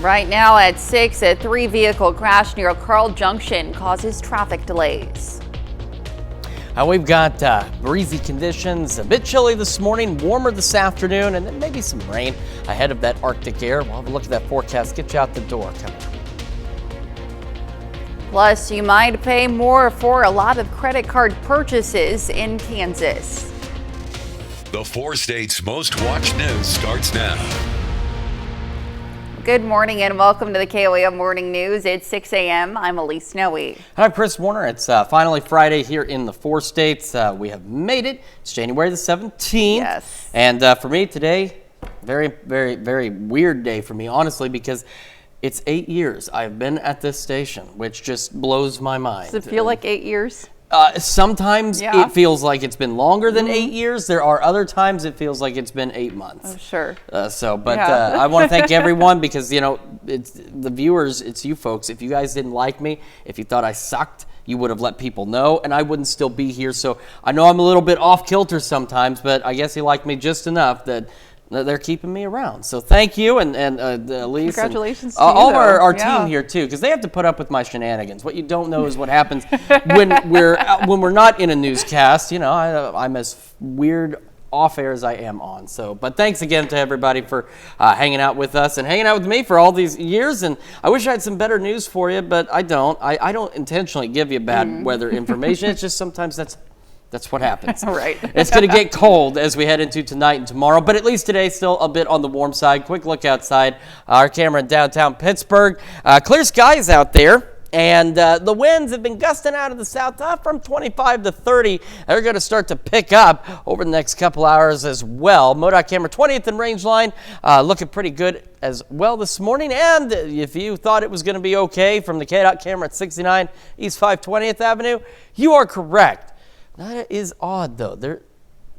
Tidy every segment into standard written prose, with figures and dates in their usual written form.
Right now at 6, a 3-vehicle crash near Carl Junction causes traffic delays. We've got breezy conditions, a bit chilly this morning, warmer this afternoon, and then maybe some rain ahead of that Arctic air. We'll have a look at that forecast, get you out the door. Coming up. Plus, you might pay more for a lot of credit card purchases in Kansas. The 4 states' most watched news starts now. Good morning and welcome to the KOAM Morning News. It's 6 a.m. I'm Elise Snowy. I'm Chris Warner. It's finally Friday here in the 4 states. We have made it. It's January the 17th. Yes. And for me today, very, very, very weird day for me, honestly, because it's 8 years I've been at this station, which just blows my mind. Does it feel like 8 years? Sometimes it feels like it's been longer than 8 years. There are other times it feels like it's been 8 months. Oh, sure. I want to thank everyone because, you know, it's the viewers, it's you folks. If you guys didn't like me, if you thought I sucked, you would have let people know, and I wouldn't still be here. So I know I'm a little bit off kilter sometimes, but I guess you like me just enough that they're keeping me around. So thank you, and Elise. Congratulations and, to you, all our yeah. team here too, because they have to put up with my shenanigans. What you don't know is what happens when we're not in a newscast. You know, I'm as weird off air as I am on. So, but thanks again to everybody for hanging out with us and hanging out with me for all these years. And I wish I had some better news for you, but I don't. I don't intentionally give you bad weather information. It's just sometimes that's what happens. Right. It's going to get cold as we head into tonight and tomorrow, but at least today still a bit on the warm side. Quick look outside. Our camera in downtown Pittsburgh. Clear skies out there. And the winds have been gusting out of the south from 25 to 30. They're going to start to pick up over the next couple hours as well. MoDOT camera 20th and range line looking pretty good as well this morning. And if you thought it was going to be okay from the KDOT camera at 69 East 520th Avenue, you are correct. That is odd, though. There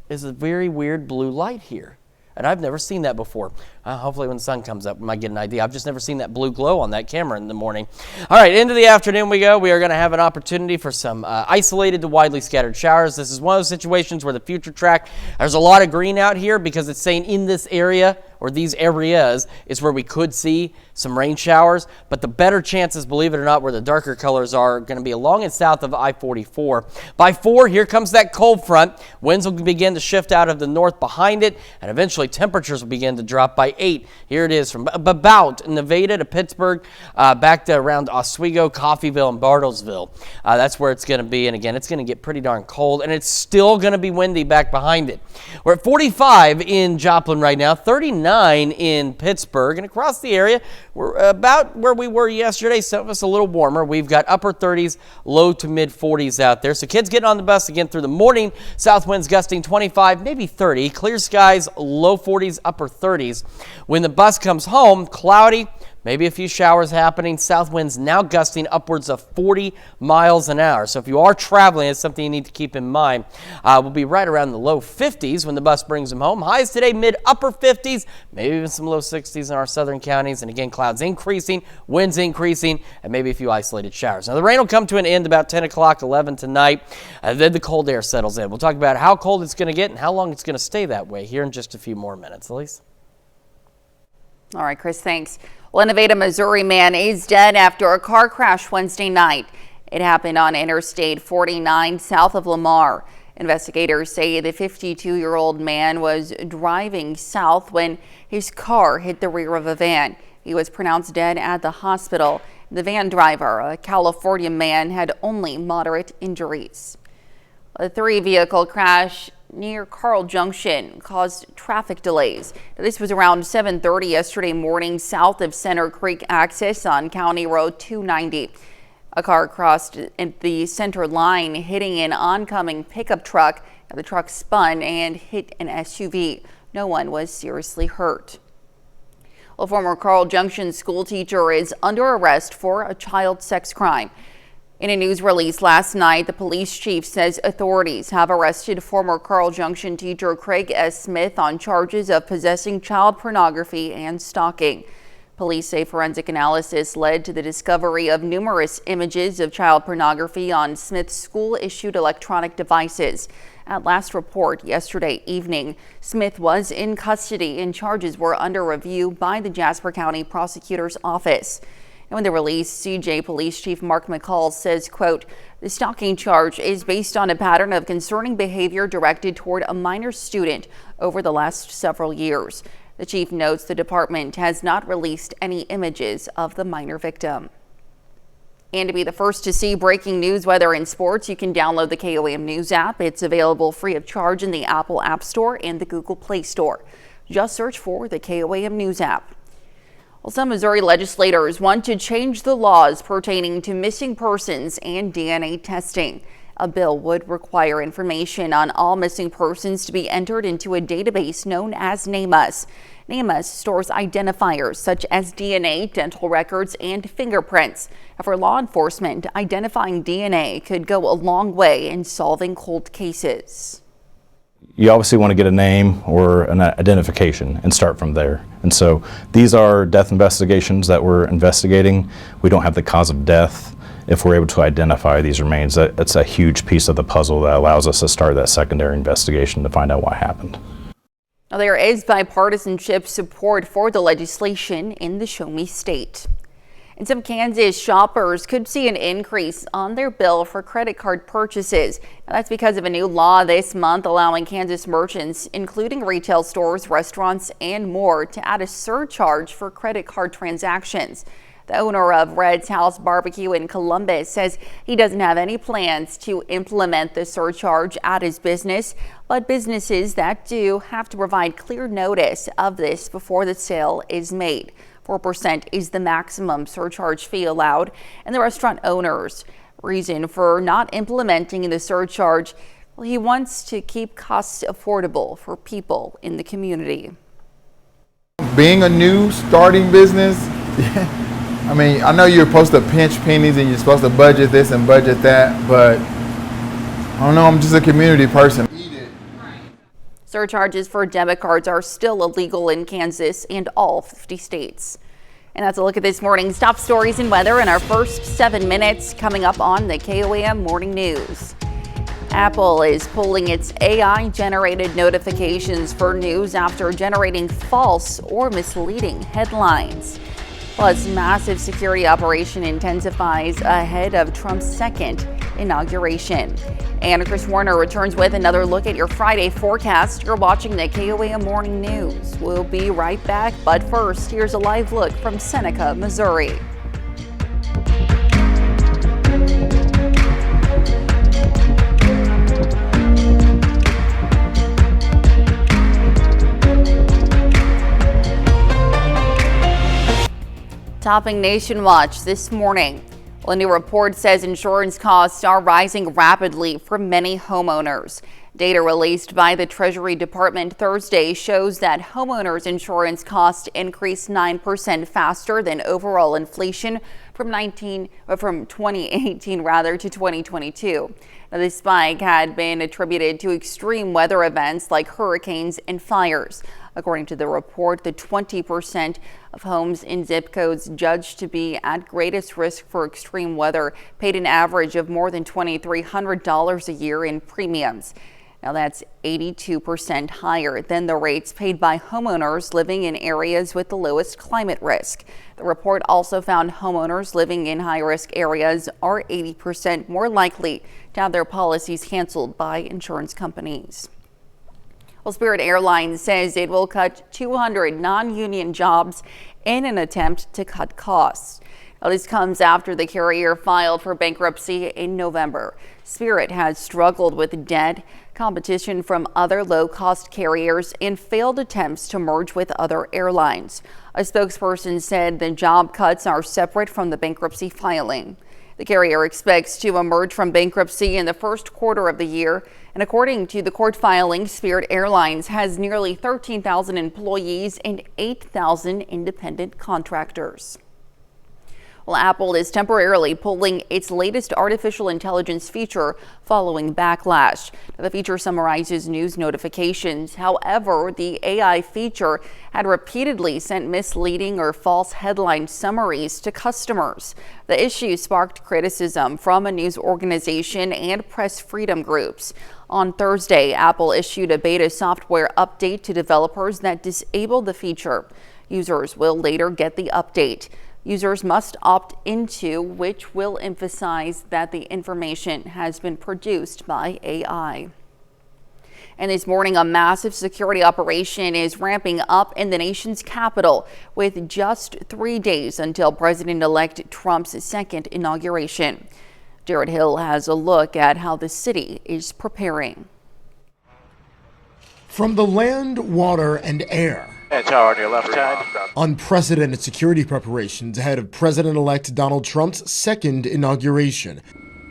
is a very weird blue light here, and I've never seen that before. Hopefully when the sun comes up, we might get an idea. I've just never seen that blue glow on that camera in the morning. All right, into the afternoon we go. We are going to have an opportunity for some isolated to widely scattered showers. This is one of those situations where the future track, there's a lot of green out here because it's saying in this area or these areas is where we could see some rain showers, but the better chances, believe it or not, where the darker colors are going to be along and south of I-44. By 4, here comes that cold front. Winds will begin to shift out of the north behind it, and eventually temperatures will begin to drop by 8. Here it is from about Nevada to Pittsburgh, back to around Oswego, Coffeyville, and Bartlesville. That's where it's going to be, and again, it's going to get pretty darn cold, and it's still going to be windy back behind it. We're at 45 in Joplin right now, 39 in Pittsburgh, and across the area, we're about where we were yesterday, some of us a little warmer. We've got upper 30s, low to mid 40s out there. So kids getting on the bus again through the morning. South winds gusting 25, maybe 30. Clear skies, low 40s, upper 30s. When the bus comes home, cloudy, maybe a few showers happening. South winds now gusting upwards of 40 miles an hour. So if you are traveling, it's something you need to keep in mind. We'll be right around the low 50s when the bus brings them home. Highs today, mid-upper 50s, maybe even some low 60s in our southern counties. And again, clouds increasing, winds increasing, and maybe a few isolated showers. Now, the rain will come to an end about 10 o'clock, 11 tonight. Then the cold air settles in. We'll talk about how cold it's going to get and how long it's going to stay that way here in just a few more minutes. Elise? All right, Chris, thanks. Well, a Nevada, Missouri man is dead after a car crash Wednesday night. It happened on Interstate 49 south of Lamar. Investigators say the 52-year-old man was driving south when his car hit the rear of a van. He was pronounced dead at the hospital. The van driver, a California man, had only moderate injuries. A 3-vehicle crash near Carl Junction caused traffic delays. This was around 7:30 yesterday morning south of Center Creek access on County Road 290. A car crossed the center line, hitting an oncoming pickup truck. The truck spun and hit an SUV. No one was seriously hurt. A former Carl Junction school teacher is under arrest for a child sex crime. In a news release last night, the police chief says authorities have arrested former Carl Junction teacher Craig S. Smith on charges of possessing child pornography and stalking. Police say forensic analysis led to the discovery of numerous images of child pornography on Smith's school-issued electronic devices. At last report yesterday evening, Smith was in custody and charges were under review by the Jasper County Prosecutor's Office. And when the release, CJ Police Chief Mark McCall says, quote, "The stalking charge is based on a pattern of concerning behavior directed toward a minor student over the last several years." The chief notes the department has not released any images of the minor victim. And to be the first to see breaking news, weather, and sports, you can download the KOAM News app. It's available free of charge in the Apple App Store and the Google Play Store. Just search for the KOAM News app. Well, some Missouri legislators want to change the laws pertaining to missing persons and DNA testing. A bill would require information on all missing persons to be entered into a database known as NamUs. NamUs stores identifiers such as DNA, dental records, and fingerprints. For law enforcement, identifying DNA could go a long way in solving cold cases. You obviously want to get a name or an identification and start from there. And so these are death investigations that we're investigating. We don't have the cause of death. If we're able to identify these remains, that's a huge piece of the puzzle that allows us to start that secondary investigation to find out what happened. Now, there is bipartisanship support for the legislation in the Show Me state. And some Kansas shoppers could see an increase on their bill for credit card purchases. Now, that's because of a new law this month allowing Kansas merchants, including retail stores, restaurants, and more, to add a surcharge for credit card transactions. The owner of Red's House Barbecue in Columbus says he doesn't have any plans to implement the surcharge at his business, but businesses that do have to provide clear notice of this before the sale is made. 4% is the maximum surcharge fee allowed, and the restaurant owner's reason for not implementing the surcharge, well, he wants to keep costs affordable for people in the community. Being a new starting business, I mean, I know you're supposed to pinch pennies and you're supposed to budget this and budget that, but I don't know, I'm just a community person. Surcharges for debit cards are still illegal in Kansas and all 50 states. And that's a look at this morning's top stories and weather in our first 7 minutes coming up on the KOAM Morning News. Apple is pulling its AI-generated notifications for news after generating false or misleading headlines. Plus, massive security operation intensifies ahead of Trump's second inauguration. And Chris Warner returns with another look at your Friday forecast. You're watching the KOAM Morning News. We'll be right back, but first, here's a live look from Seneca, Missouri. Topping Nation Watch this morning. Well, a new report says insurance costs are rising rapidly for many homeowners. Data released by the Treasury Department Thursday shows that homeowners insurance costs increased 9% faster than overall inflation from 2018 to 2022. Now, this spike had been attributed to extreme weather events like hurricanes and fires. According to the report, the 20% of homes in zip codes judged to be at greatest risk for extreme weather paid an average of more than $2,300 a year in premiums. Now, that's 82% higher than the rates paid by homeowners living in areas with the lowest climate risk. The report also found homeowners living in high-risk areas are 80% more likely to have their policies canceled by insurance companies. Well, Spirit Airlines says it will cut 200 non-union jobs in an attempt to cut costs. Now, this comes after the carrier filed for bankruptcy in November. Spirit has struggled with debt, competition from other low-cost carriers, and failed attempts to merge with other airlines. A spokesperson said the job cuts are separate from the bankruptcy filing. The carrier expects to emerge from bankruptcy in the first quarter of the year. And according to the court filing, Spirit Airlines has nearly 13,000 employees and 8,000 independent contractors. Well, Apple is temporarily pulling its latest artificial intelligence feature following backlash. The feature summarizes news notifications. However, the AI feature had repeatedly sent misleading or false headline summaries to customers. The issue sparked criticism from a news organization and press freedom groups. On Thursday, Apple issued a beta software update to developers that disabled the feature. Users will later get the update. Users must opt into, which will emphasize that the information has been produced by AI. And this morning, a massive security operation is ramping up in the nation's capital with just 3 days until President-elect Trump's second inauguration. Jared Hill has a look at how the city is preparing. From the land, water, and air. And tower on your left side. Unprecedented security preparations ahead of President-elect Donald Trump's second inauguration.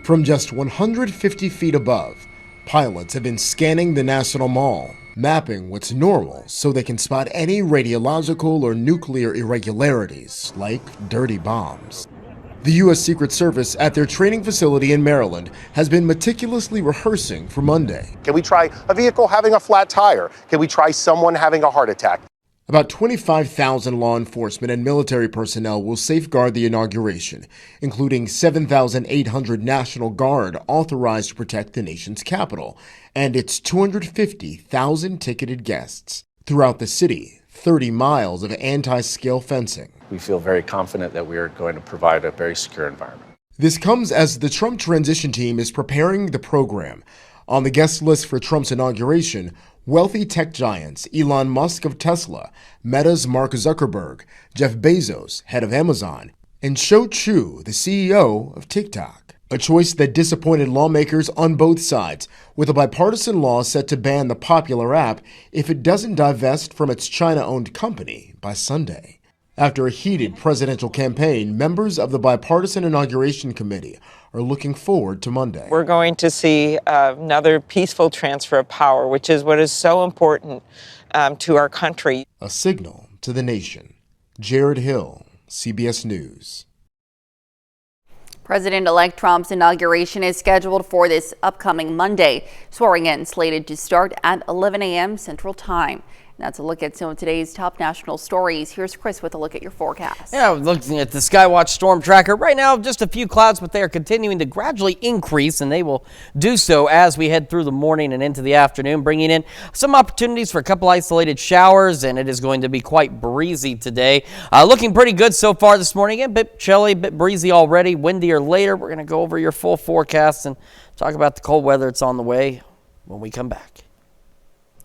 From just 150 feet above, pilots have been scanning the National Mall, mapping what's normal so they can spot any radiological or nuclear irregularities, like dirty bombs. The U.S. Secret Service at their training facility in Maryland has been meticulously rehearsing for Monday. Can we try a vehicle having a flat tire? Can we try someone having a heart attack? About 25,000 law enforcement and military personnel will safeguard the inauguration, including 7,800 National Guard authorized to protect the nation's capital and its 250,000 ticketed guests. Throughout the city, 30 miles of anti-scale fencing. We feel very confident that we are going to provide a very secure environment. This comes as the Trump transition team is preparing the program. On the guest list for Trump's inauguration, wealthy tech giants Elon Musk of Tesla, Meta's Mark Zuckerberg, Jeff Bezos, head of Amazon, and Shou Chew, the CEO of TikTok. A choice that disappointed lawmakers on both sides, with a bipartisan law set to ban the popular app if it doesn't divest from its China-owned company by Sunday. After a heated presidential campaign, members of the bipartisan inauguration committee are looking forward to Monday. We're going to see another peaceful transfer of power, which is what is so important to our country. A signal to the nation. Jared Hill, CBS News. President-elect Trump's inauguration is scheduled for this upcoming Monday. Swearing in slated to start at 11 a.m. Central Time. That's a look at some of today's top national stories. Here's Chris with a look at your forecast. Yeah, looking at the Skywatch storm tracker right now, just a few clouds, but they are continuing to gradually increase, and they will do so as we head through the morning and into the afternoon, bringing in some opportunities for a couple isolated showers, and it is going to be quite breezy today. Looking pretty good so far this morning. A bit chilly, a bit breezy already, windier later. We're going to go over your full forecast and talk about the cold weather that's on the way when we come back.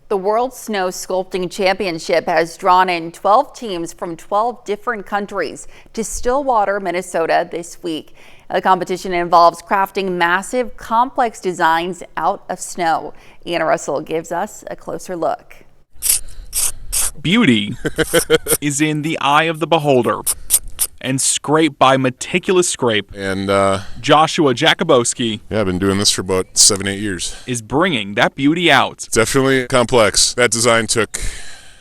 The World Snow Sculpting Championship has drawn in 12 teams from 12 different countries to Stillwater, Minnesota this week. The competition involves crafting massive, complex designs out of snow. Ian Russell gives us a closer look. Beauty is in the eye of the beholder, and Scrape by Meticulous Scrape. And Joshua Jakubowski, yeah, I've been doing this for about 7-8 years. Is bringing that beauty out. It's definitely complex. That design took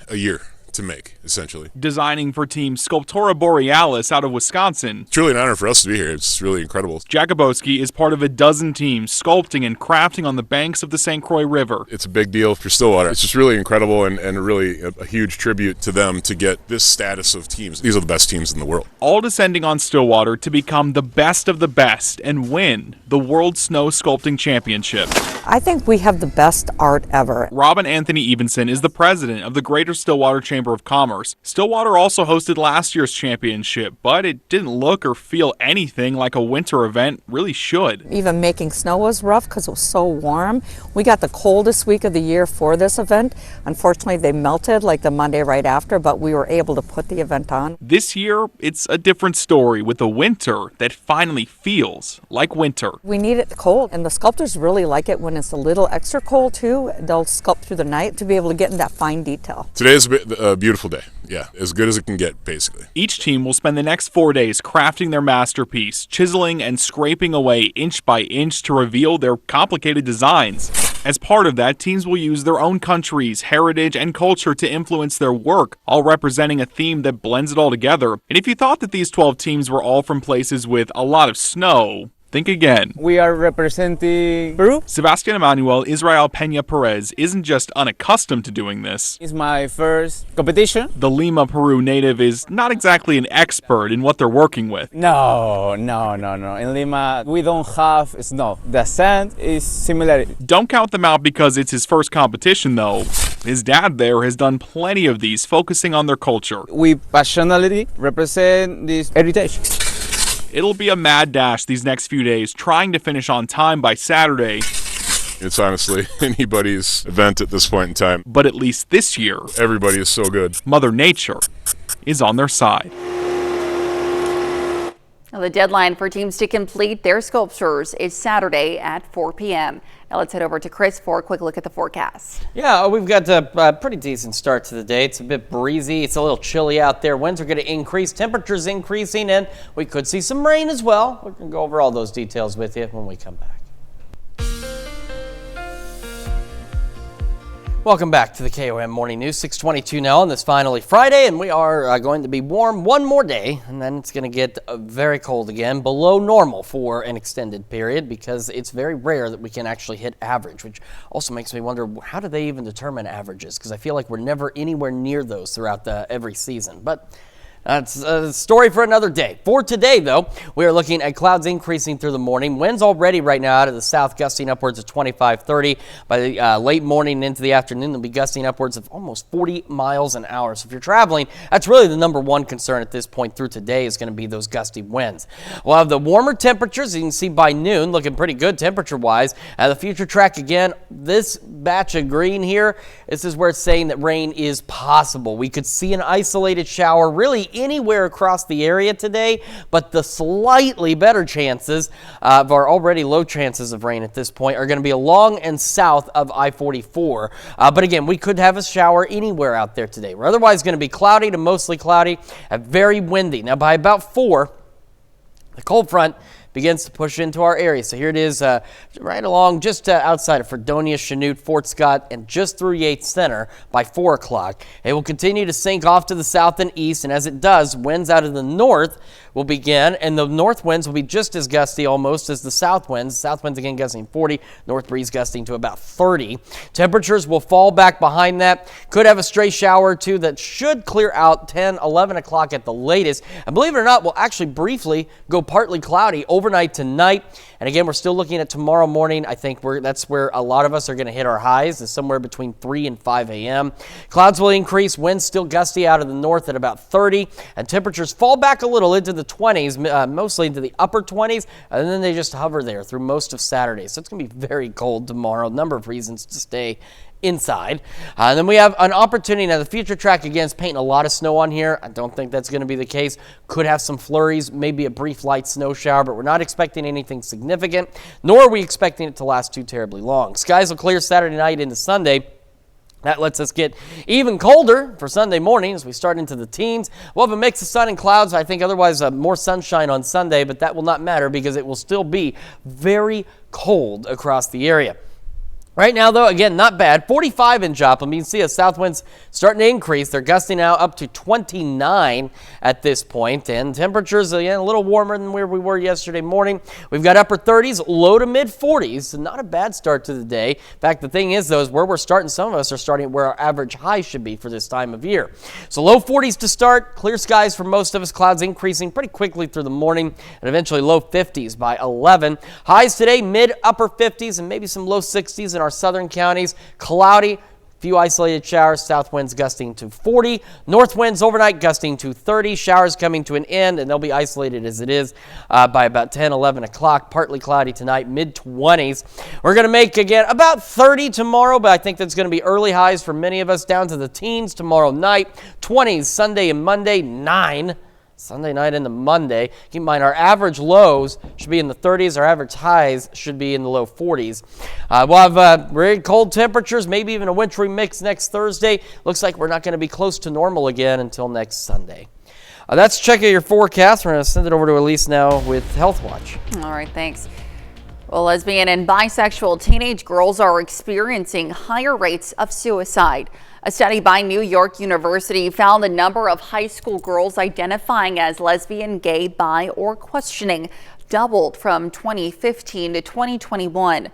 a year to make, essentially. Designing for Team Sculptura Borealis out of Wisconsin. It's really an honor for us to be here. It's really incredible. Jakubowski is part of a dozen teams sculpting and crafting on the banks of the St. Croix River. It's a big deal for Stillwater. It's just really incredible and really a huge tribute to them to get this status of teams. These are the best teams in the world. All descending on Stillwater to become the best of the best and win the World Snow Sculpting Championship. I think we have the best art ever. Robin Anthony Evenson is the president of the Greater Stillwater Chamber of Commerce. Stillwater also hosted last year's championship, but it didn't look or feel anything like a winter event really should. Even making snow was rough because it was so warm. We got the coldest week of the year for this event. Unfortunately, they melted like the Monday right after, but we were able to put the event on. This year, it's a different story with a winter that finally feels like winter. We need it cold, and the sculptors really like it when it's a little extra cold too. They'll sculpt through the night to be able to get in that fine detail. Today is a beautiful day. Yeah, as good as it can get, basically. Each team will spend the next 4 days crafting their masterpiece, chiseling and scraping away inch by inch to reveal their complicated designs. As part of that, teams will use their own country's heritage and culture to influence their work, all representing a theme that blends it all together. And if you thought that these 12 teams were all from places with a lot of snow, think again. We are representing Peru. Sebastian Emmanuel Israel Peña Perez isn't just unaccustomed to doing this. It's my first competition. The Lima, Peru native is not exactly an expert in what they're working with. No. In Lima, we don't have snow. The sand is similar. Don't count them out because it's his first competition, though. His dad there has done plenty of these, focusing on their culture. We passionately represent this heritage. It'll be a mad dash these next few days, trying to finish on time by Saturday. It's honestly anybody's event at this point in time. But at least this year, everybody is so good. Mother Nature is on their side. Now, the deadline for teams to complete their sculptures is Saturday at 4 p.m. Now let's head over to Chris for a quick look at the forecast. Yeah, we've got a pretty decent start to the day. It's a bit breezy. It's a little chilly out there. Winds are going to increase. Temperatures increasing, and we could see some rain as well. We're going to go over all those details with you when we come back. Welcome back to the KOAM Morning News. 6:22 now, and it's finally Friday, and we are going to be warm one more day, and then it's going to get very cold again, below normal for an extended period, because it's very rare that we can actually hit average, which also makes me wonder, how do they even determine averages? Because I feel like we're never anywhere near those throughout every season. But that's a story for another day. For today, though, we are looking at clouds increasing through the morning. Winds already right now out of the south gusting upwards of 25-30. By the late morning into the afternoon, they'll be gusting upwards of almost 40 miles an hour. So if you're traveling, that's really the number one concern at this point through today is going to be those gusty winds. We'll have the warmer temperatures. You can see by noon, looking pretty good temperature-wise. The future track, again, this batch of green here, this is where it's saying that rain is possible. We could see an isolated shower really anywhere across the area today, but the slightly better chances of our already low chances of rain at this point are going to be along and south of I-44. But again, we could have a shower anywhere out there today. We're otherwise going to be cloudy to mostly cloudy and very windy. Now by about 4, the cold front begins to push into our area. So here it is right along just outside of Fredonia, Chanute, Fort Scott, and just through Yates Center by 4 o'clock. It will continue to sink off to the south and east, and as it does, winds out of the north will begin, and the north winds will be just as gusty almost as the south winds. South winds again gusting 40, north breeze gusting to about 30. Temperatures will fall back behind that. Could have a stray shower or two that should clear out 10, 11 o'clock at the latest. And believe it or not, we'll actually briefly go partly cloudy overnight tonight. And again, we're still looking at tomorrow morning. I think that's where a lot of us are going to hit our highs, is somewhere between 3 and 5 a.m. Clouds will increase, winds still gusty out of the north at about 30, and temperatures fall back a little into the 20s, mostly into the upper 20s, and then they just hover there through most of Saturday. So it's going to be very cold tomorrow. A number of reasons to stay inside. And then we have an opportunity. Now the future track again is painting a lot of snow on here. I don't think that's going to be the case. Could have some flurries, maybe a brief light snow shower, but we're not expecting anything significant, nor are we expecting it to last too terribly long. Skies will clear Saturday night into Sunday. That lets us get even colder for Sunday morning as we start into the teens. We'll have a mix of sun and clouds. I think otherwise more sunshine on Sunday, but that will not matter because it will still be very cold across the area. Right now, though, again, not bad. 45 in Joplin. You can see as south winds starting to increase. They're gusting out up to 29 at this point. And temperatures, again, a little warmer than where we were yesterday morning. We've got upper 30s, low to mid 40s. So not a bad start to the day. In fact, the thing is, though, is where we're starting, some of us are starting where our average high should be for this time of year. So low 40s to start. Clear skies for most of us. Clouds increasing pretty quickly through the morning and eventually low 50s by 11. Highs today, mid upper 50s and maybe some low 60s in our southern counties. Cloudy, few isolated showers, south winds gusting to 40, north winds overnight gusting to 30, showers coming to an end, and they'll be isolated as it is by about 10, 11 o'clock. Partly cloudy tonight, mid 20s. We're going to make, again, about 30 tomorrow, but I think that's going to be early highs for many of us, down to the teens tomorrow night. 20s Sunday and Monday, 9 Sunday night into Monday. Keep in mind, our average lows should be in the 30s. Our average highs should be in the low 40s. We'll have very cold temperatures, maybe even a wintry mix next Thursday. Looks like we're not going to be close to normal again until next Sunday. That's check out your forecast. We're going to send it over to Elise now with Health Watch. All right, thanks. Well, lesbian and bisexual teenage girls are experiencing higher rates of suicide. A study by New York University found the number of high school girls identifying as lesbian, gay, bi, or questioning doubled from 2015 to 2021.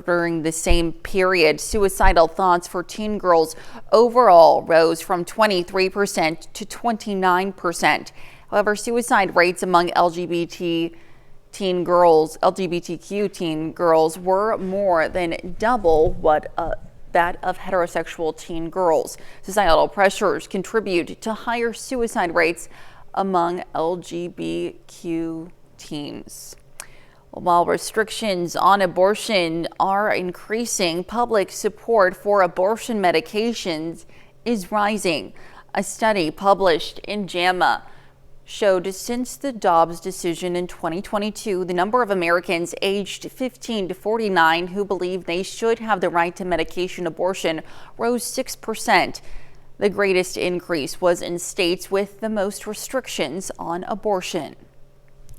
During the same period, suicidal thoughts for teen girls overall rose from 23% to 29%. However, suicide rates among LGBTQ teen girls were more than double that of heterosexual teen girls. Societal pressures contribute to higher suicide rates among LGBTQ teens. While restrictions on abortion are increasing, public support for abortion medications is rising. A study published in JAMA showed since the Dobbs decision in 2022, the number of Americans aged 15 to 49 who believe they should have the right to medication abortion rose 6%. The greatest increase was in states with the most restrictions on abortion.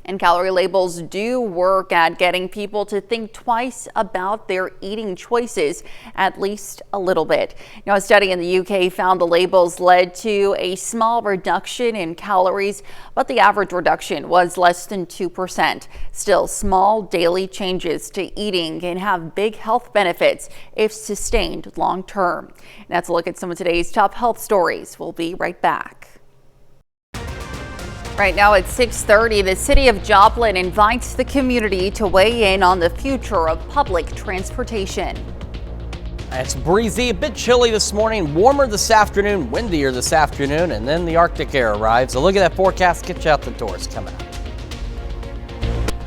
And calorie labels do work at getting people to think twice about their eating choices, at least a little bit. Now, a study in the UK found the labels led to a small reduction in calories, but the average reduction was less than 2%. Still, small daily changes to eating can have big health benefits if sustained long term. That's a look at some of today's top health stories. We'll be right back. Right now at 6:30, the city of Joplin invites the community to weigh in on the future of public transportation. It's breezy, a bit chilly this morning, warmer this afternoon, windier this afternoon, and then the Arctic air arrives. So look at that forecast, get you out the doors coming up.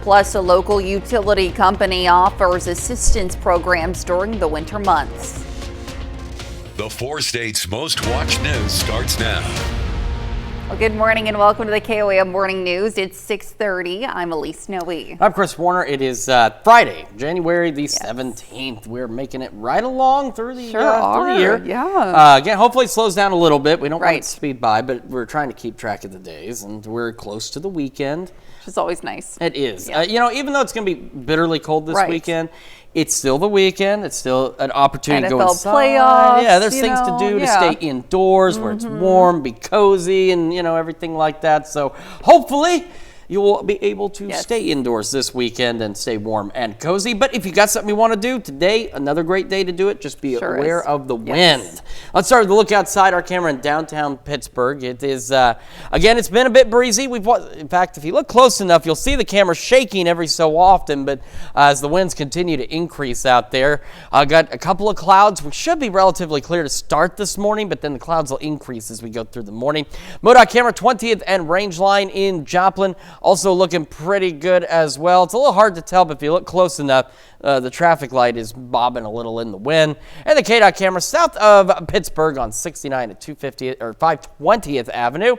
Plus, a local utility company offers assistance programs during the winter months. The 4 states' most watched news starts now. Well, good morning and welcome to the KOAM Morning News. It's 6:30. I'm Elise Noe. I'm Chris Warner. It is Friday, January the 17th. We're making it right along through the year. Yeah. Again, hopefully it slows down a little bit. We don't want it to speed by, but we're trying to keep track of the days, and we're close to the weekend. Which is always nice. It is. Even though it's going to be bitterly cold this weekend, it's still the weekend. It's still an opportunity to go inside. Playoffs, yeah, there's things to do to stay indoors where it's warm, be cozy, and everything like that. So hopefully you will be able to stay indoors this weekend and stay warm and cozy. But if you got something you want to do today, another great day to do it. Just be aware of the wind. Let's start with a look outside our camera in downtown Pittsburgh. It is, again, it's been a bit breezy. In fact, if you look close enough, you'll see the camera shaking every so often. But as the winds continue to increase out there, got a couple of clouds. We should be relatively clear to start this morning, but then the clouds will increase as we go through the morning. MoDOT camera 20th and Range Line in Joplin. Also looking pretty good as well. It's a little hard to tell, but if you look close enough, the traffic light is bobbing a little in the wind. And the KDOT camera south of Pittsburgh on 69 at 520th Avenue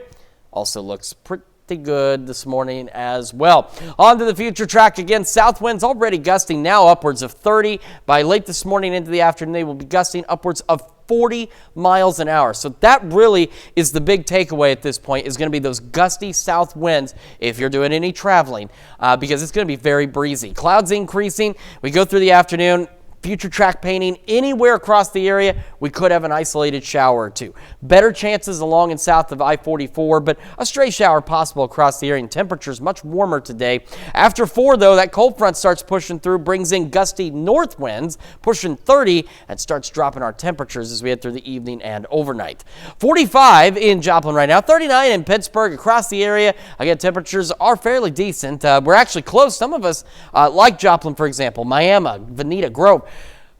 also looks pretty good this morning as well. On to the future track again. South winds already gusting now upwards of 30. By late this morning into the afternoon, they will be gusting upwards of 40 miles an hour. So that really is the big takeaway at this point, is going to be those gusty south winds if you're doing any traveling, because it's going to be very breezy. Clouds increasing. We go through the afternoon. Future track painting anywhere across the area, we could have an isolated shower or two. Better chances along and south of I-44, but a stray shower possible across the area, and temperatures much warmer today. After 4, though, that cold front starts pushing through, brings in gusty north winds, pushing 30, and starts dropping our temperatures as we head through the evening and overnight. 45 in Joplin right now, 39 in Pittsburgh. Across the area, again, temperatures are fairly decent. We're actually close. Some of us, like Joplin, for example, Miami, Veneta, Grove,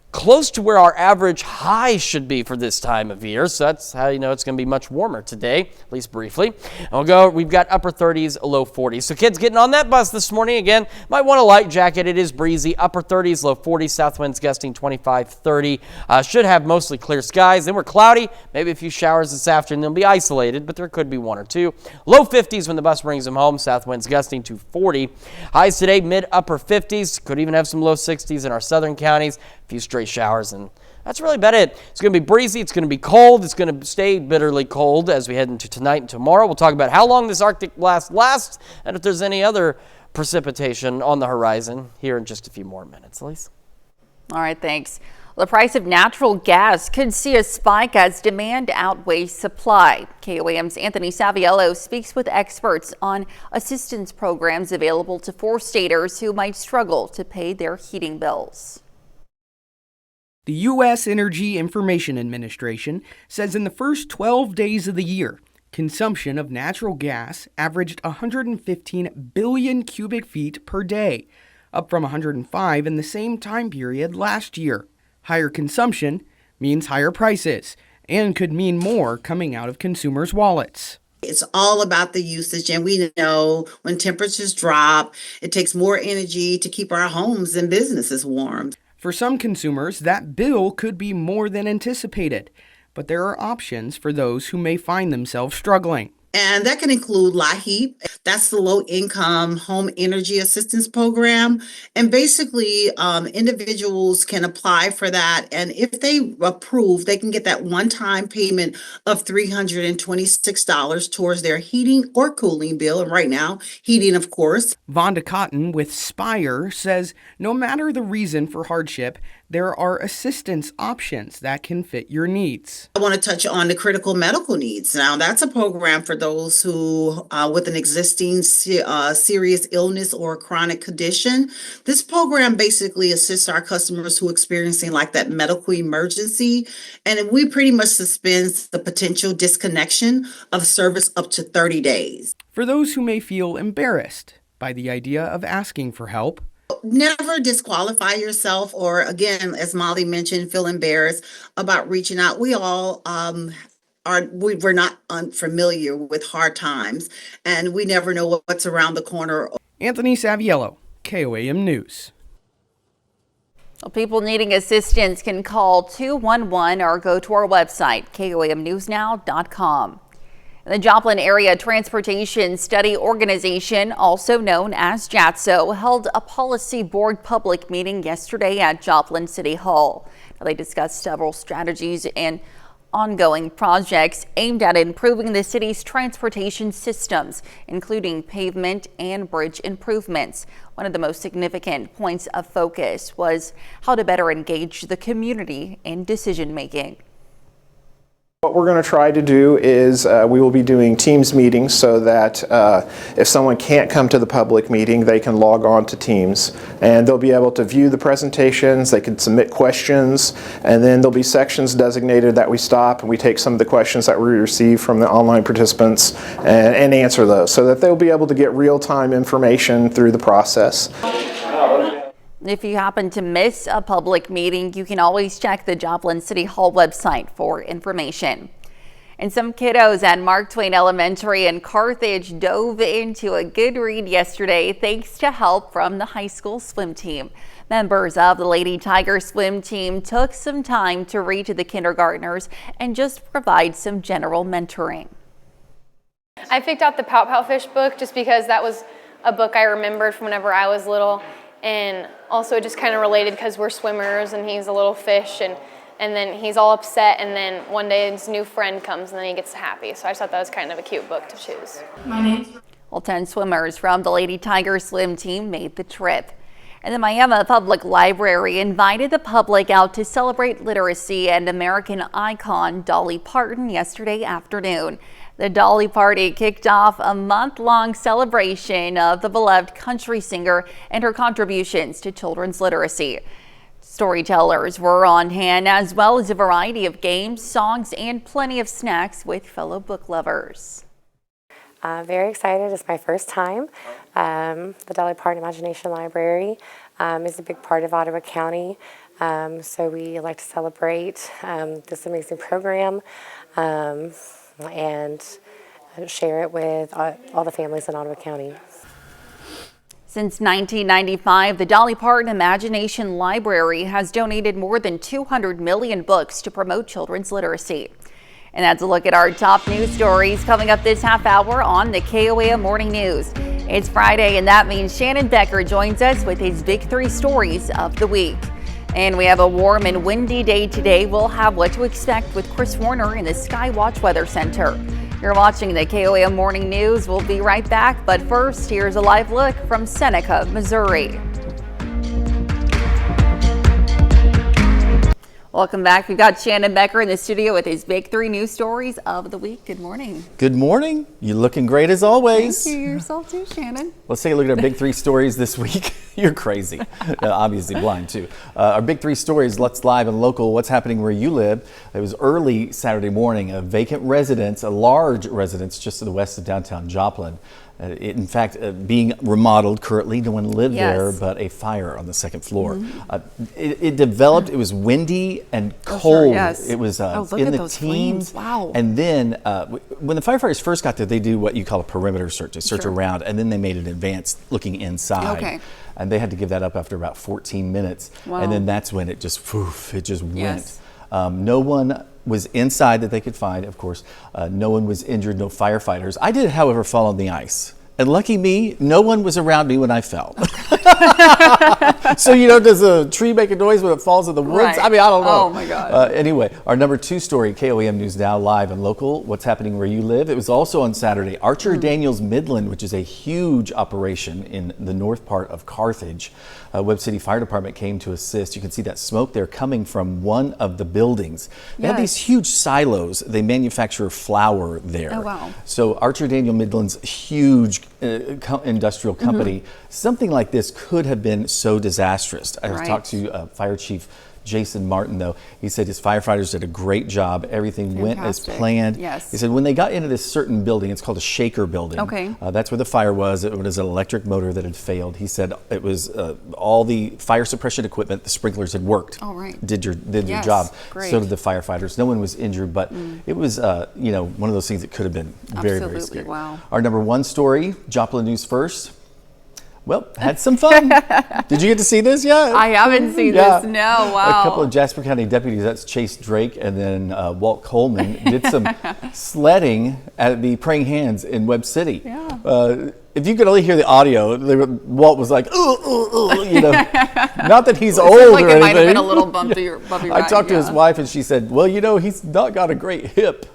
close to where our average high should be for this time of year. So that's how you know it's going to be much warmer today, at least briefly. And we've got upper 30s, low 40s. So kids getting on that bus this morning, again, might want a light jacket. It is breezy. Upper 30s, low 40s, south winds gusting 25, 30. Should have mostly clear skies. Then we're cloudy, maybe a few showers this afternoon. They'll be isolated, but there could be 1 or 2. Low 50s when the bus brings them home. South winds gusting to 40. Highs today, mid upper 50s. Could even have some low 60s in our southern counties. A few stray showers, and that's really about it. It's going to be breezy. It's going to be cold. It's going to stay bitterly cold as we head into tonight and tomorrow. We'll talk about how long this Arctic blast lasts and if there's any other precipitation on the horizon here in just a few more minutes. Elise? All right, thanks. The price of natural gas could see a spike as demand outweighs supply. KOAM's Anthony Saviello speaks with experts on assistance programs available to 4 staters who might struggle to pay their heating bills. The U.S. Energy Information Administration says in the first 12 days of the year, consumption of natural gas averaged 115 billion cubic feet per day, up from 105 in the same time period last year. Higher consumption means higher prices and could mean more coming out of consumers' wallets. It's all about the usage, and we know when temperatures drop, it takes more energy to keep our homes and businesses warm. For some consumers, that bill could be more than anticipated, but there are options for those who may find themselves struggling. And that can include LIHEAP. That's the Low Income Home Energy Assistance Program. And basically, individuals can apply for that. And if they approve, they can get that one-time payment of $326 towards their heating or cooling bill. And right now, heating, of course. Vonda Cotton with Spire says no matter the reason for hardship, there are assistance options that can fit your needs. I want to touch on the critical medical needs. Now, that's a program for those who, with an existing serious illness or chronic condition. This program basically assists our customers who are experiencing like that medical emergency. And we pretty much suspends the potential disconnection of service up to 30 days. For those who may feel embarrassed by the idea of asking for help, never disqualify yourself or, again, as Molly mentioned, feel embarrassed about reaching out. We all we're not unfamiliar with hard times, and we never know what's around the corner. Anthony Saviello, KOAM News. Well, people needing assistance can call 211 or go to our website, KOAMnewsnow.com. The Joplin Area Transportation Study Organization, also known as JATSO, held a policy board public meeting yesterday at Joplin City Hall. They discussed several strategies and ongoing projects aimed at improving the city's transportation systems, including pavement and bridge improvements. One of the most significant points of focus was how to better engage the community in decision making. What we're going to try to do is we will be doing Teams meetings so that if someone can't come to the public meeting, they can log on to Teams and they'll be able to view the presentations, they can submit questions, and then there'll be sections designated that we stop and we take some of the questions that we receive from the online participants and answer those so that they'll be able to get real-time information through the process. If you happen to miss a public meeting, you can always check the Joplin City Hall website for information. And some kiddos at Mark Twain Elementary in Carthage dove into a good read yesterday thanks to help from the high school swim team. Members of the Lady Tiger swim team took some time to read to the kindergartners and just provide some general mentoring. I picked out the Pout Pout Fish book just because that was a book I remembered from whenever I was little. And also just kind of related because we're swimmers and he's a little fish and then he's all upset and then one day his new friend comes and then he gets happy. So I just thought that was kind of a cute book to choose. Well, 10 swimmers from the Lady Tiger swim team made the trip. And the Miami Public Library invited the public out to celebrate literacy and American icon Dolly Parton yesterday afternoon. The Dolly Party kicked off a month-long celebration of the beloved country singer and her contributions to children's literacy. Storytellers were on hand, as well as a variety of games, songs, and plenty of snacks with fellow book lovers. Very excited. It's my first time. The Dolly Parton Imagination Library is a big part of Ottawa County, so we like to celebrate this amazing program and share it with all the families in Ottawa County. Since 1995, the Dolly Parton Imagination Library has donated more than 200 million books to promote children's literacy. And that's a look at our top news stories coming up this half hour on the KOAM Morning News. It's Friday, and that means Shannon Becker joins us with his big 3 stories of the week. And we have a warm and windy day today. We'll have what to expect with Chris Warner in the Skywatch Weather Center. You're watching the KOAM Morning News. We'll be right back. But first, here's a live look from Seneca, Missouri. Welcome back. We've got Shannon Becker in the studio with his big 3 news stories of the week. Good morning. Good morning. You're looking great as always. Thank you. Yourself too, Shannon. Let's take a look at our big 3 stories this week. You're crazy. Obviously blind too. Our big 3 stories, let's live and local, what's happening where you live. It was early Saturday morning. A vacant residence, a large residence just to the west of downtown Joplin. In fact, being remodeled currently, no one lived there, but a fire on the 2nd floor. It developed, it was windy and cold. It was in the teens. Wow. And then when the firefighters first got there, they do what you call a perimeter search. They search around, and then they made an advanced looking inside. Okay. And they had to give that up after about 14 minutes. Wow. And then that's when it just, went. No one was inside that they could find, of course. No one was injured, no firefighters. I did, however, fall on the ice. And lucky me, no one was around me when I fell. So, does a tree make a noise when it falls in the woods? Right. I mean, I don't know. Oh, my God. Anyway, our number 2 story, KOAM News Now, live and local. What's happening where you live? It was also on Saturday. Archer Daniels Midland, which is a huge operation in the north part of Carthage. Webb City Fire Department came to assist. You can see that smoke there coming from one of the buildings. They have these huge silos. They manufacture flour there. Oh, wow. So Archer Daniel Midland's huge industrial company, something like this could have been so disastrous. I talked to Fire Chief Jason Martin, though. He said his firefighters did a great job. Everything went as planned. Yes. He said when they got into this certain building, it's called a shaker building. Okay. That's where the fire was. It was an electric motor that had failed. He said it was all the fire suppression equipment, the sprinklers had worked. Oh, right. Did your job. Great. So did the firefighters. No one was injured, but it was one of those things that could have been very, very scary. Wow. Our number 1 story, Joplin News First. Well, had some fun. Did you get to see this yet? I haven't seen this. No, wow. A couple of Jasper County deputies, that's Chase Drake and then Walt Coleman, did some sledding at the Praying Hands in Webb City. Yeah. If you could only hear the audio, Walt was like, not that he's old like or it anything. might have been a little bumpy ride. I talked to his wife and she said, well, he's not got a great hip.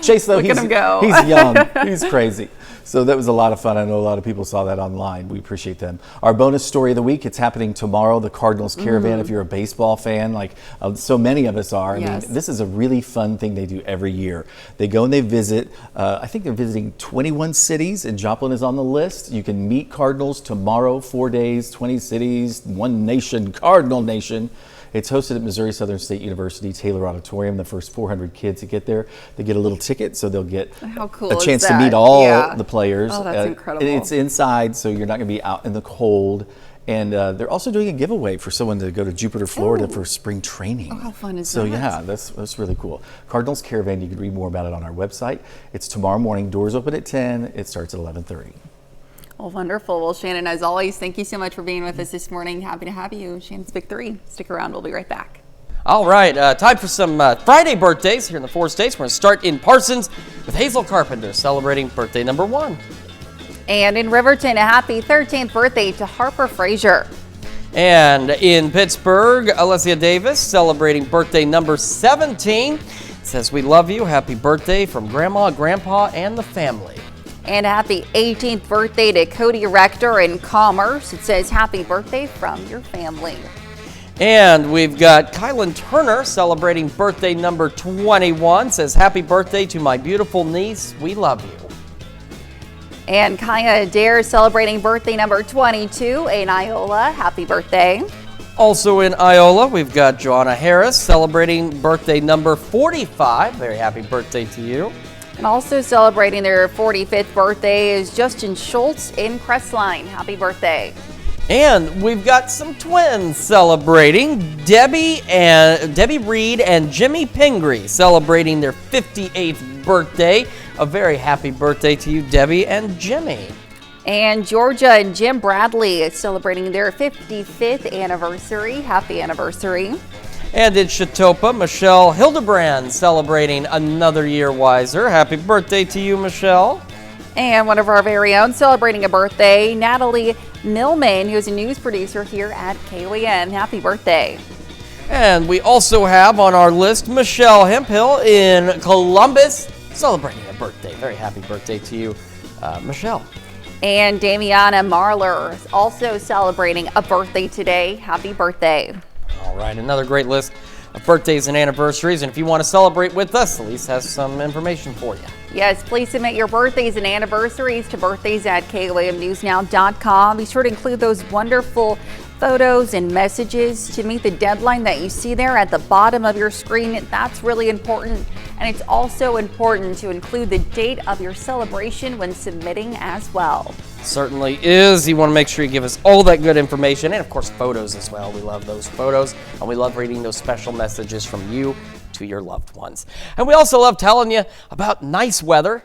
Chase, though, Look at him go. He's young. He's crazy. So that was a lot of fun. I know a lot of people saw that online. We appreciate them. Our bonus story of the week, it's happening tomorrow, the Cardinals Caravan. If you're a baseball fan, like so many of us are, I mean, this is a really fun thing they do every year. They go and they visit, I think they're visiting 21 cities, and Joplin is on the list. You can meet Cardinals tomorrow, 4 days, 20 cities, one nation, Cardinal Nation. It's hosted at Missouri Southern State University Taylor Auditorium. The first 400 kids that get there, they get a little ticket, so they'll get a chance to meet all the players. Oh, that's incredible. It's inside, so you're not going to be out in the cold. And they're also doing a giveaway for someone to go to Jupiter, Florida for spring training. Oh, how fun is that? So yeah, that's really cool. Cardinals Caravan, you can read more about it on our website. It's tomorrow morning. Doors open at 10. It starts at 11:30. Well, wonderful. Well, Shannon, as always, thank you so much for being with us this morning. Happy to have you. Shannon's Big 3. Stick around. We'll be right back. All right, time for some Friday birthdays here in the 4 states. We're going to start in Parsons with Hazel Carpenter celebrating birthday number 1. And in Riverton, a happy 13th birthday to Harper Frazier. And in Pittsburgh, Alessia Davis celebrating birthday number 17. It says, we love you. Happy birthday from Grandma, Grandpa, and the family. And a happy 18th birthday to Cody Rector in Commerce. It says, happy birthday from your family. And we've got Kylan Turner celebrating birthday number 21. Says, happy birthday to my beautiful niece. We love you. And Kaya Adair celebrating birthday number 22 in Iola. Happy birthday. Also in Iola, we've got Joanna Harris celebrating birthday number 45. Very happy birthday to you. And also celebrating their 45th birthday is Justin Schultz in Crestline. Happy birthday. And we've got some twins celebrating. Debbie Reed and Jimmy Pingree celebrating their 58th birthday. A very happy birthday to you, Debbie and Jimmy. And Georgia and Jim Bradley is celebrating their 55th anniversary. Happy anniversary. And in Chetopa, Michelle Hildebrand celebrating another year wiser. Happy birthday to you, Michelle. And one of our very own celebrating a birthday, Natalie Millman, who's a news producer here at KOAM. Happy birthday. And we also have on our list Michelle Hemphill in Columbus celebrating a birthday. Very happy birthday to you, Michelle. And Damiana Marler is also celebrating a birthday today. Happy birthday. All All right, another great list of birthdays and anniversaries. And if you want to celebrate with us, Elise has some information for you. Yes, please submit your birthdays and anniversaries to birthdays@KOAMnewsnow.com. Be sure to include those wonderful photos and messages to meet the deadline that you see there at the bottom of your screen. That's really important. And it's also important to include the date of your celebration when submitting as well. Certainly is. You want to make sure you give us all that good information and, of course, photos as well. We love those photos, and we love reading those special messages from you to your loved ones. And we also love telling you about nice weather.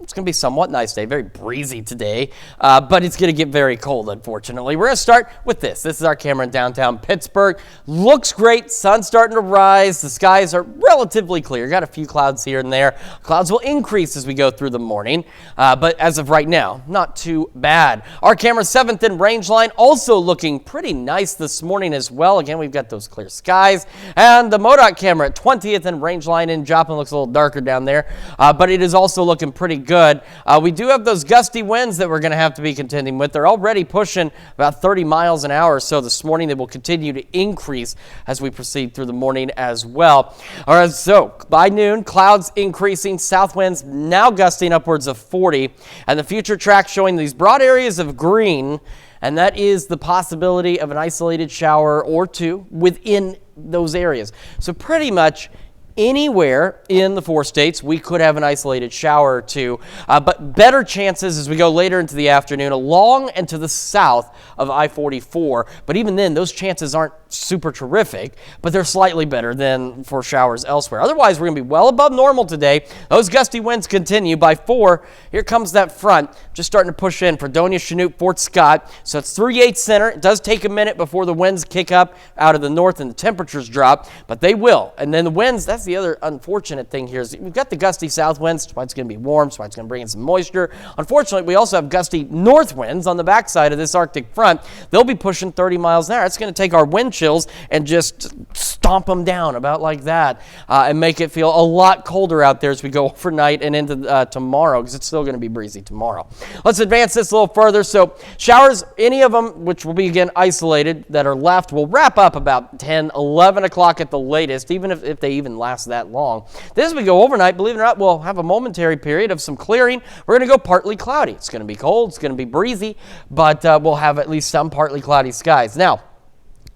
It's going to be somewhat nice day, very breezy today, but it's going to get very cold, unfortunately. We're going to start with this. This is our camera in downtown Pittsburgh. Looks great. Sun's starting to rise. The skies are relatively clear. Got a few clouds here and there. Clouds will increase as we go through the morning, but as of right now, not too bad. Our camera 7th in Rangeline also looking pretty nice this morning as well. Again, we've got those clear skies. And the MoDOT camera at 20th in Rangeline in Joplin looks a little darker down there, but it is also looking pretty good. We do have those gusty winds that we're going to have to be contending with. They're already pushing about 30 miles an hour or so this morning. They will continue to increase as we proceed through the morning as well. All right, so by noon, clouds increasing, south winds now gusting upwards of 40, and the future track showing these broad areas of green, and that is the possibility of an isolated shower or two within those areas. So pretty much anywhere in the 4 states, we could have an isolated shower or two, but better chances as we go later into the afternoon along and to the south of I-44. But even then, those chances aren't super terrific, but they're slightly better than for showers elsewhere. Otherwise, we're going to be well above normal today. Those gusty winds continue. By 4, here comes that front, just starting to push in Fredonia, Chinook, Fort Scott. So it's through Yates Center. It does take a minute before the winds kick up out of the north and the temperatures drop, but they will. And then the winds, that's the other unfortunate thing here, is we've got the gusty south winds. That's why it's going to be warm. That's why it's going to bring in some moisture. Unfortunately, we also have gusty north winds on the backside of this Arctic front. They'll be pushing 30 miles an hour. It's going to take our wind chills and just stomp them down about like that and make it feel a lot colder out there as we go overnight and into tomorrow, because it's still going to be breezy tomorrow. Let's advance this a little further. So showers, any of them, which will be again isolated, that are left, will wrap up about 10, 11 o'clock at the latest, even if they even last that long. Then as we go overnight, believe it or not, we'll have a momentary period of some clearing. We're going to go partly cloudy. It's going to be cold. It's going to be breezy, but we'll have at least some partly cloudy skies. Now,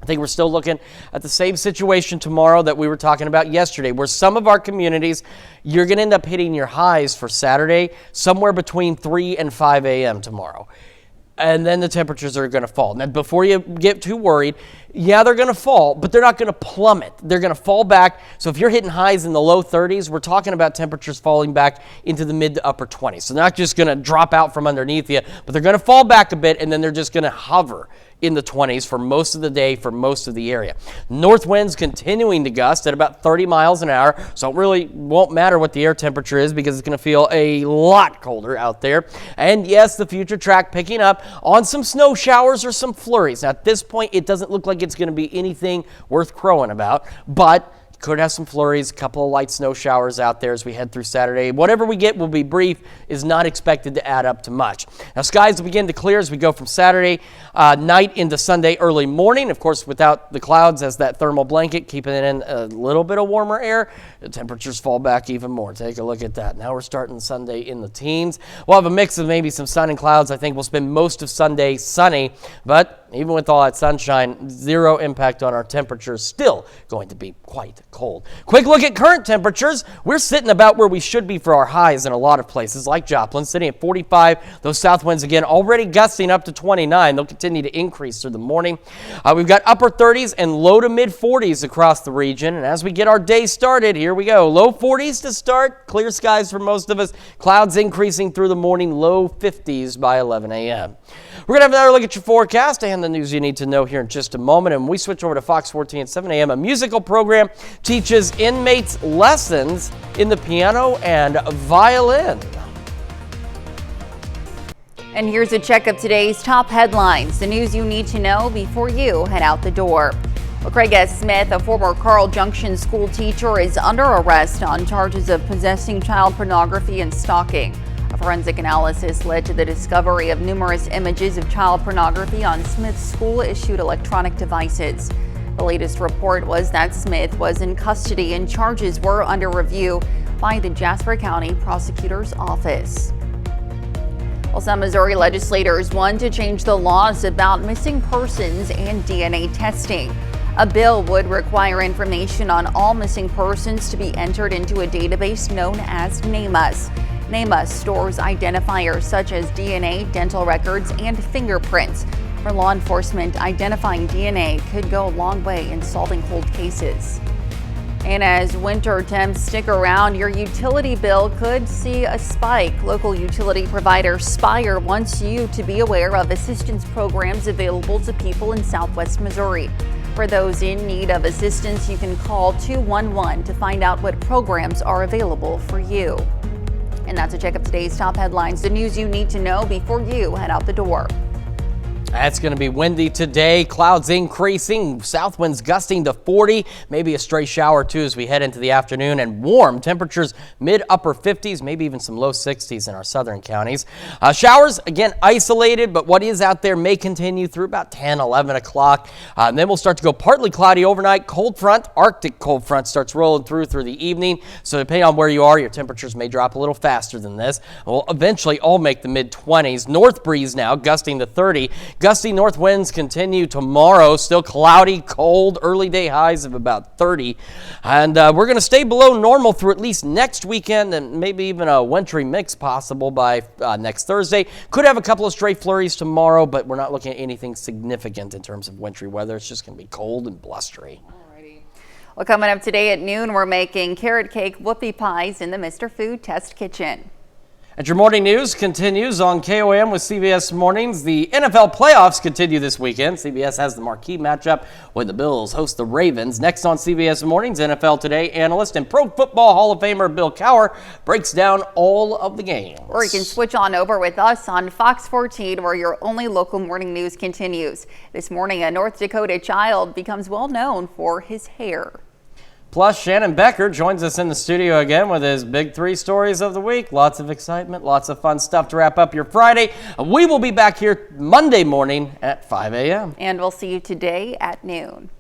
I think we're still looking at the same situation tomorrow that we were talking about yesterday, where some of our communities, you're going to end up hitting your highs for Saturday somewhere between 3 and 5 a.m. tomorrow. And then the temperatures are going to fall. Now, before you get too worried, yeah, they're going to fall, but they're not going to plummet. They're going to fall back. So if you're hitting highs in the low 30s, we're talking about temperatures falling back into the mid to upper 20s. So they're not just going to drop out from underneath you, but they're going to fall back a bit, and then they're just going to hover in the 20s for most of the day for most of the area. North winds continuing to gust at about 30 miles an hour, so it really won't matter what the air temperature is because it's going to feel a lot colder out there. And yes, the future track picking up on some snow showers or some flurries. Now at this point, it doesn't look like it's going to be anything worth crowing about, but could have some flurries, a couple of light snow showers out there as we head through Saturday. Whatever we get will be brief, is not expected to add up to much. Now, skies will begin to clear as we go from Saturday night into Sunday early morning. Of course, without the clouds as that thermal blanket, keeping it in a little bit of warmer air, the temperatures fall back even more. Take a look at that. Now we're starting Sunday in the teens. We'll have a mix of maybe some sun and clouds. I think we'll spend most of Sunday sunny, but even with all that sunshine, zero impact on our temperatures. Still going to be quite cold. Quick look at current temperatures. We're sitting about where we should be for our highs in a lot of places, like Joplin, sitting at 45. Those south winds again already gusting up to 29. They'll continue to increase through the morning. We've got upper 30s and low to mid 40s across the region. And as we get our day started, here we go. Low 40s to start. Clear skies for most of us. Clouds increasing through the morning. Low 50s by 11 a.m. We're going to have another look at your forecast and the news you need to know here in just a moment. And when we switch over to Fox 14 at 7 a.m., a musical program teaches inmates lessons in the piano and violin. And here's a check of today's top headlines, the news you need to know before you head out the door. Well, Craig S. Smith, a former Carl Junction school teacher, is under arrest on charges of possessing child pornography and stalking. A forensic analysis led to the discovery of numerous images of child pornography on Smith's school-issued electronic devices. The latest report was that Smith was in custody and charges were under review by the Jasper County Prosecutor's Office. Well, some Missouri legislators want to change the laws about missing persons and DNA testing. A bill would require information on all missing persons to be entered into a database known as NamUs. NamUs stores identifiers such as DNA, dental records, and fingerprints. For law enforcement, identifying DNA could go a long way in solving cold cases. And as winter temps stick around, your utility bill could see a spike. Local utility provider Spire wants you to be aware of assistance programs available to people in Southwest Missouri. For those in need of assistance, you can call 211 to find out what programs are available for you. And that's a check of today's top headlines, the news you need to know before you head out the door. It's going to be windy today. Clouds increasing, south winds gusting to 40, maybe a stray shower or two as we head into the afternoon, and warm temperatures mid-upper 50s, maybe even some low 60s in our southern counties. Showers, again, isolated, but what is out there may continue through about 10, 11 o'clock. And then we'll start to go partly cloudy overnight. Cold front, Arctic cold front starts rolling through the evening. So depending on where you are, your temperatures may drop a little faster than this. We'll eventually all make the mid-20s. North breeze now gusting to 30. Gusty north winds continue tomorrow. Still cloudy, cold, early day highs of about 30. And we're going to stay below normal through at least next weekend, and maybe even a wintry mix possible by next Thursday. Could have a couple of stray flurries tomorrow, but we're not looking at anything significant in terms of wintry weather. It's just going to be cold and blustery. Well, coming up today at noon, we're making carrot cake whoopie pies in the Mr. Food Test Kitchen. And your morning news continues on KOAM with CBS Mornings. The NFL playoffs continue this weekend. CBS has the marquee matchup when the Bills host the Ravens. Next on CBS Mornings, NFL Today analyst and Pro Football Hall of Famer Bill Cowher breaks down all of the games. Or you can switch on over with us on Fox 14, where your only local morning news continues. This morning, a North Dakota child becomes well known for his hair. Plus, Shannon Becker joins us in the studio again with his big three stories of the week. Lots of excitement, lots of fun stuff to wrap up your Friday. We will be back here Monday morning at 5 a.m. And we'll see you today at noon.